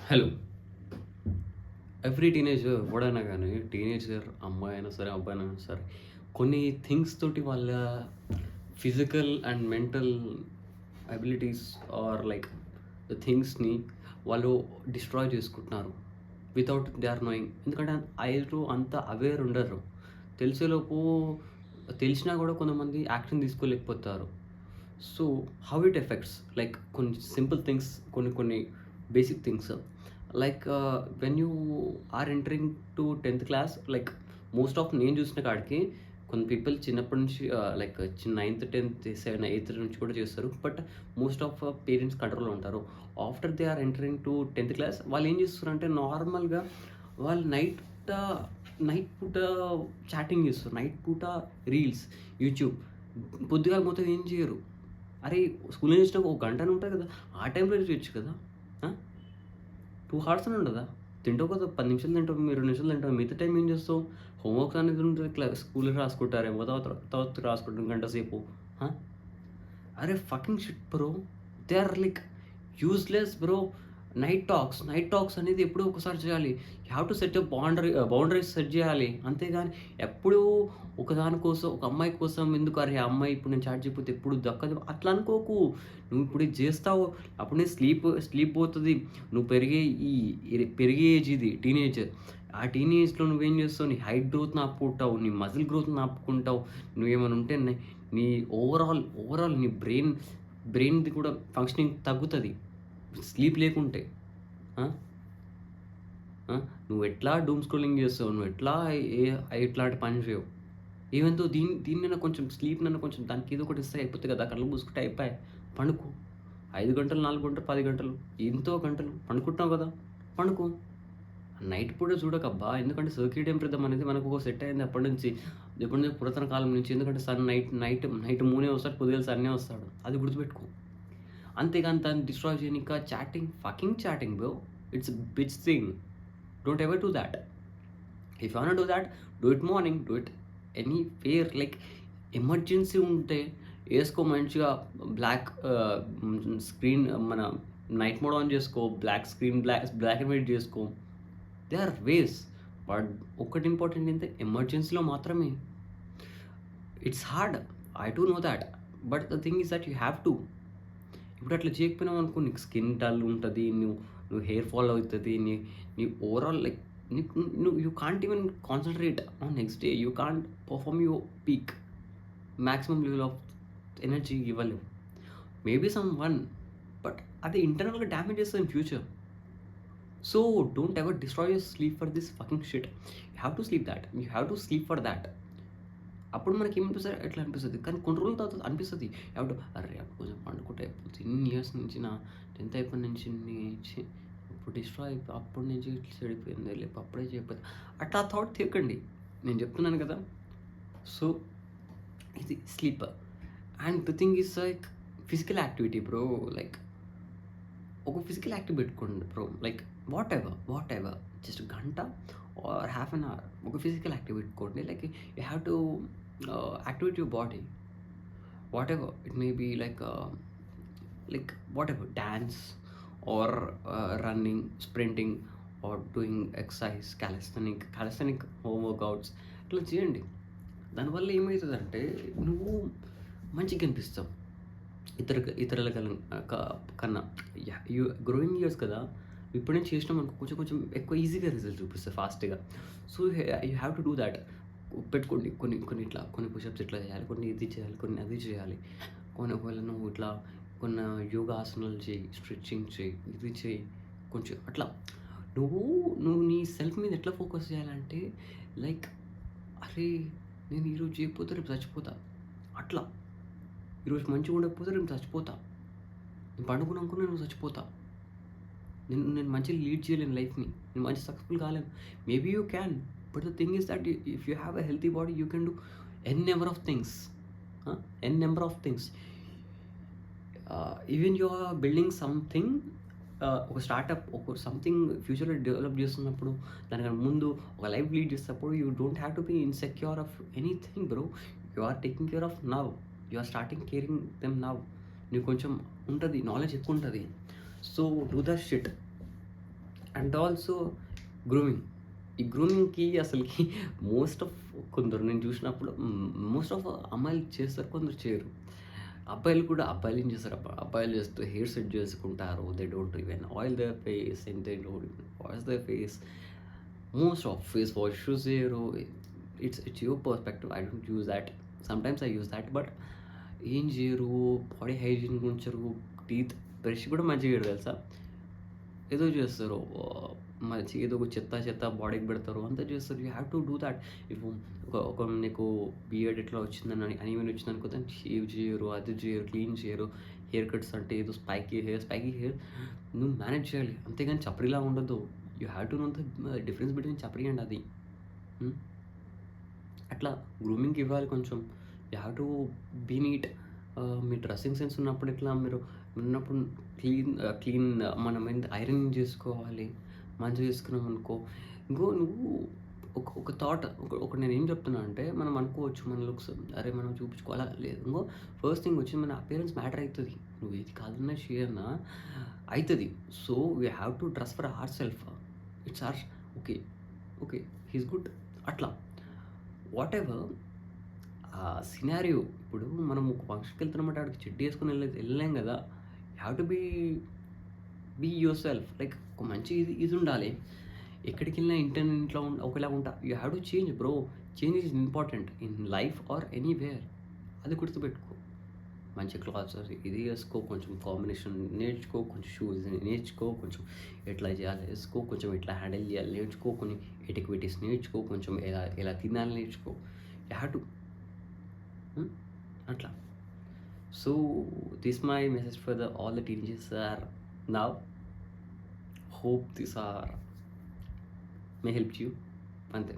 Hello. Every teenager ఎవడైనా గానీ, teenager అమ్మాయి అయినా సరే, అబ్బాయి అయినా సరే, కొన్ని థింగ్స్ తోటి వాళ్ళ physical and mental abilities are like the థింగ్స్‌ని వాళ్ళు డిస్ట్రాయ్ చేసుకుంటున్నారు. Without they are knowing. ఎందుకంటే ఐరు అంత అవేర్ ఉండరు. తెలిసేలోపు తెలిసినా గూడా కొంతమంది యాక్షన్ తీసుకోలేకపోతారు. So, how it effects like కొన్ని సింపుల్ థింగ్స్, కొన్ని కొన్ని basic things like when you are entering to 10th class like most of నేను చూసిన కాడికి కొన్ని పీపుల్ చిన్నప్పటి నుంచి లైక్ చిన్న 9th, 10th, 7, 8th నుంచి కూడా చేస్తారు. బట్ మోస్ట్ ఆఫ్ పేరెంట్స్ కంట్రోల్‌లో ఉంటారు. After they are entering to 10th class వాళ్ళు ఏం చేస్తారంటే నార్మల్‌గా వాళ్ళు నైట్ పూట చాటింగ్ చేస్తారు. నైట్ పూట రీల్స్, యూట్యూబ్. పొద్దుగాల మొత్తం ఏం చేయరు. అరే! స్కూల్ నుంచి వచ్చినాక ఒక గంటనే ఉంటది కదా! ఆ టైంలో చేయొచ్చు కదా! ఆ! 2 హార్స్ అని ఉండదా? తింటావు కదా! 10 నిమిషాలు తింటావు, 2 నిమిషాలు తింటావు. మిగతా టైం ఏం చేస్తావు? హోంవర్క్ అనేది ఉంటది. స్కూల్‌లో రాసుకుంటారేమో తర్వాత రాసుకుంటారు గంట సేపు. ఆ! అరే fucking shit bro! They are like useless bro. Night talks అనేది ఎప్పుడో ఒకసారి చేయాలి. You have to set a boundaries set చేయాలి. అంతేగాని ఎప్పుడూ ఒకదాని కోసం, ఒక అమ్మాయి కోసం ఎందుకు అరే! ఆ అమ్మాయి ఇప్పుడు నేను చాట్ చేయకపోతే ఎప్పుడు దక్కదు అట్లా అనుకోకు. నువ్వు ఇప్పుడు ఇది చేస్తావు. అప్పుడు నీ స్లీప్ పోతది. నువ్వు పెరిగే ఏజ్ ఇది టీనేజ్. ఆ టీనేజ్‌లో నువ్వేం చేస్తావు? నీ హైట్ గ్రోత్‌ని ఆపుకుంటావు. నీ మజిల్ గ్రోత్‌ని ఆపుకుంటావు. నువ్వేమైనా ఉంటే నీ ఓవరాల్ నీ బ్రెయిన్‌ది కూడా ఫంక్షనింగ్ తగ్గుతది. స్లీప్ లేకుంటే. ఆ! ఆ! నువ్వెట్లా డూమ్ స్క్రోలింగ్ చేస్తావు. నువ్వెట్లా ఏ ఇట్లాంటి పని చేయవు. ఈవెన్ దో దీన్నైనా కొంచెం స్లీప్‌నన్నా కొంచెం దానికి ఏదో ఒకటి ఇస్తే అయిపోద్ది కదా! కళ్ళు మూసుకుంటే అయిపాయే. పండుకో. 5 గంటలు, 4 గంటలు, 10 గంటలు ఎంతో గంటలు పండుకుంటున్నావు కదా! పండుకో. నైట్ పూట చూడకబ్బా! ఎందుకంటే సర్కేడియన్ రిథమ్ అనేది మనకు ఒక సెట్ అయింది అప్పటినుంచి. ఎప్పటినుంచో పురాతన కాలం నుంచి. ఎందుకంటే సన్ నైట్ మూనే వస్తాడు. పొద్దుగాల సన్నే వస్తాడు. అది గుర్తుపెట్టుకో. అంతేగాని దాన్ని డిస్ట్రాయ్ చేయనీక chatting bro. It's bitch thing. Don't ever do that. If you want do that, do it morning, do it anywhere like emergency ఉంటే ఏసుకో మంచిగా బ్లాక్ స్క్రీన్ మన నైట్ మోడ్ ఆన్ చేసుకో. బ్లాక్ అండ్ వైట్ చేసుకో. They are ways. But ఒక్కటి important ఏంటంటే ఎమర్జెన్సీలో మాత్రమే. It's hard. I do know that. But the thing is that you have to. ఇప్పుడు అట్లా చేయకపోయినావనుకో నీకు స్కిన్ డల్ ఉంటది. నువ్వు హెయిర్ ఫాల్ అవుతది. నీ నీ ఓవరాల్ లైక్ నీకు you can't even concentrate on next day. You can't perform your peak. Maximum level of energy ఇవ్వలేవు. మేబీ బట్ అది ఇంటర్నల్‌గా డ్యామేజ్ చేస్తది in future. So, don't ever destroy your sleep for this fucking shit. You have to sleep that. You have to sleep for that. అప్పుడు మనకేమనిపిస్తది ఎట్లా అనిపిస్తది. కానీ కొన్ని రోజుల తర్వాత అనిపిస్తది. అరే! అప్పుడు కొంచెం పండుకుంటే అయిపోతుంది. ఇన్ని ఇయర్స్ నుంచి 10th అయిపోయిన నుంచి ఇప్పుడు డిస్ట్రాయ్ అయిపోయి అప్పటి నుంచి ఇట్లా చెడిపోయింది. లేకపోతే అప్పుడే చేయకపోతే అట్లా థాట్ తీయకండి. నేను చెప్తున్నాను కదా! సో, ఇది sleep. And the thing is like physical activity bro. Like ఒక ఫిజికల్ యాక్టివ్ పెట్టుకోండి బ్రో. లైక్ వాటెవర్ జస్ట్ గంట ఆర్ హాఫ్ అన్ అవర్ ఒక ఫిజికల్ యాక్టివ్ పెట్టుకోండి. Like you have to activate your body. Whatever it may be like whatever dance or running, sprinting or doing exercise, calisthenic home workouts ఇట్లా చేయండి. దానివల్ల ఏమవుతదంటే నువ్వు మంచిగా కనిపిస్తావు. ఇతరుల కన్నా గ్రోయింగ్ ఇయర్స్ కదా! ఇప్పటి నుంచి చేసినామనుకో కొంచెం కొంచెం ఎక్కువ ఈజీగా రిజల్ట్ చూపిస్తది ఫాస్ట్‌గా. So, you have to do thought. పెట్టుకోండి కొన్ని పుషప్స్ ఇట్లా చేయాలి, కొన్ని ఇది చేయాలి, కొన్ని అది చేయాలి. ఒకవేళ నువ్వు ఇట్లా కొన్ని యోగా ఆసనాలు చేయి, స్ట్రెచింగ్ చేయి, ఇది చేయి. కొంచెం అట్లా నువ్వు నువ్వు నీ సెల్ఫ్ మీద ఎట్లా ఫోకస్ చేయాలంటే లైక్ అరే! నేను ఈరోజు చేయకపోతే రేపు చచ్చిపోతా. అట్లా. ఈరోజు మంచిగా ఉండకపోతే రేపు చచ్చిపోతా. నేను పండుకున్నానుకో నేను చచ్చిపోతా. నేను మంచిగా లీడ్ చేయలేను లైఫ్‌ని. నేను మంచి సక్సెస్‌ఫుల్ కాలేను. Maybe you can. But the thing is that if you have a healthy body you can do n number of things. N number of things. Even you are building something ఒక startup ఒక something ఫ్యూచర్‌లో develop చేస్తున్నప్పుడు దానికన్నా ముందు ఒక life lead చేసేటప్పుడు you don't have to be insecure of anything bro. You are taking care of now. You are starting caring them now. నీకు కొంచెం ఉంటది. నాలెడ్జ్ ఎక్కువుంటది. So, do the shit. And also grooming. ఈ గ్రూమింగ్‌కి అసలకి most of కొందరు నేను చూసినప్పుడు most of అమ్మాయిలు చేస్తారు, కొందరు చేయరు. అబ్బాయిలు కూడా అబ్బాయిలు ఏం చేస్తారు, అబ్బాయిలు జస్ట్ హెయిర్ సెట్ చేసుకుంటారు. They don't even oil their face and they don't even wash their face. Most of face washes చేయరు. It's your perspective. I don't use that. Sometimes I use that. But ఏం చేయరు, body hygiene ఉంచరు, teeth brush కూడా మంచిగా చేయరు తెలుసా? ఏదో చేస్తారు. మంచి ఏదో ఒక చెత్త చెత్త బాడీకి పెడతారు. అంతా చేస్తారు. You have to do that. ఇప్పుడు ఒక నీకు బియర్డ్ ఇట్లా వచ్చిందని అనీవెన్ వచ్చిందనుకో దాన్ని షేవ్ చేయరు, అది చేయరు, క్లీన్ చేయరు. హెయిర్ కట్స్ అంటే ఏదో స్పైకీ హెయిర్ నువ్వు మేనేజ్ చేయాలి. అంతేగాని చప్రీలా ఉండొద్దు. You have to know the difference between chapri and అది. హ్మ్. అట్లా గ్రూమింగ్‌కి ఇవ్వాలి కొంచెం. You have to be neat. మీ డ్రెస్సింగ్ సెన్స్ ఉన్నప్పుడు ఎట్లా మీరు ఉన్నప్పుడు క్లీన్ మనం ఏంది ఐరనింగ్ చేసుకోవాలి. మంచిగా చేసుకున్నామనుకో, ఇంకో నువ్వు ఒక థాట్ ఒకటి నేనేం చెప్తున్నా అంటే, మనం అనుకోవచ్చు మన లుక్స్ అరే మనం చూపించుకోవాలా లేదు. ఇంకో ఫస్ట్ థింగ్ వచ్చి మన అపియరెన్స్ మ్యాటర్ అయితది. నువ్వు ఏది కాదన్నా చేయన్నా అయితది. So, we have to dress for our self. It's our okay. Okay. He is good. అట్లా. వాటెవర్ సినారియో ఇప్పుడు మనం ఒక ఫంక్షన్‌కి వెళ్తున్నామంటే అక్కడికి చెడ్డీ ఏసుకొని ఎళ్ళలేం గదా! You have to be yourself. Like ఒక మంచి ఇది ఉండాలి. ఎక్కడికెళ్ళినా ఇంట్లో ఒకలా ఉంటా. You have to change bro. Change is important in life or anywhere. అది గుర్తుపెట్టుకో. మంచి క్లాత్స్ ఇది ఏసుకో, కొంచెం కాంబినేషన్ నేర్చుకో, కొంచెం షూస్ నేర్చుకో, కొంచెం ఎట్లా చేయాలి ఏసుకో, కొంచెం ఎట్లా హ్యాండిల్ చేయాలి నేర్చుకో, కొన్ని ఎటిక్విటీస్ నేర్చుకో, కొంచెం ఎలా ఎలా తినాలి నేర్చుకో. యూ హావ్ టు అట్లా. So, this my message for all the teenagers are now. Hope this are may help you. అంతే.